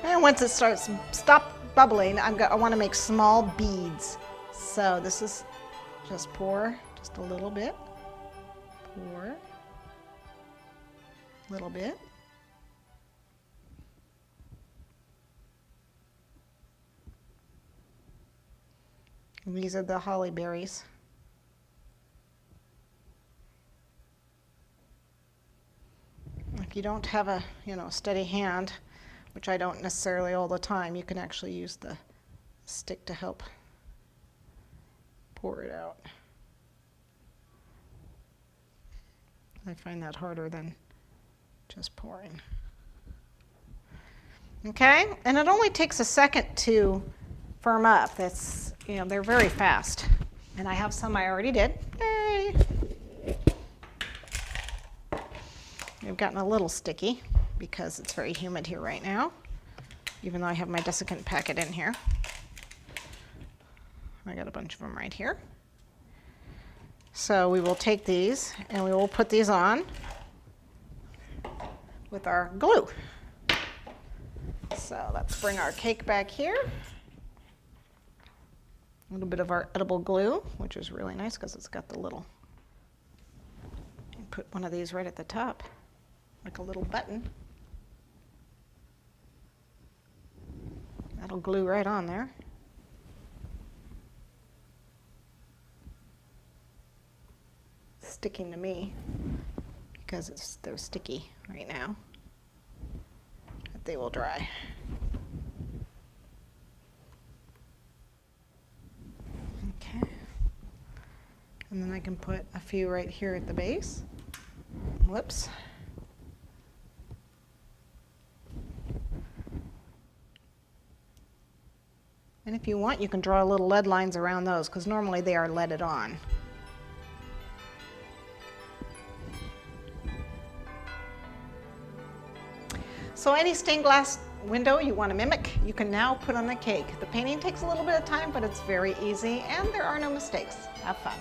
And once it starts, stop bubbling, I want to make small beads. So this is just pour just a little bit, pour a little bit. And these are the holly berries. If you don't have a, steady hand, which I don't necessarily all the time, you can actually use the stick to help pour it out. I find that harder than just pouring. Okay, and it only takes a second to firm up. That's, they're very fast. And I have some I already did. Yay! They've gotten a little sticky because it's very humid here right now, even though I have my desiccant packet in here. I got a bunch of them right here. So we will take these and we will put these on with our glue. So let's bring our cake back here. A little bit of our edible glue, which is really nice because it's got the little, put one of these right at the top, like a little button. That'll glue right on there. Sticking to me because they're sticky right now, but they will dry. Okay, and then I can put a few right here at the base. Whoops. And if you want, you can draw little lead lines around those because normally they are leaded on. So any stained glass window you want to mimic, you can now put on the cake. The painting takes a little bit of time, but it's very easy and there are no mistakes. Have fun.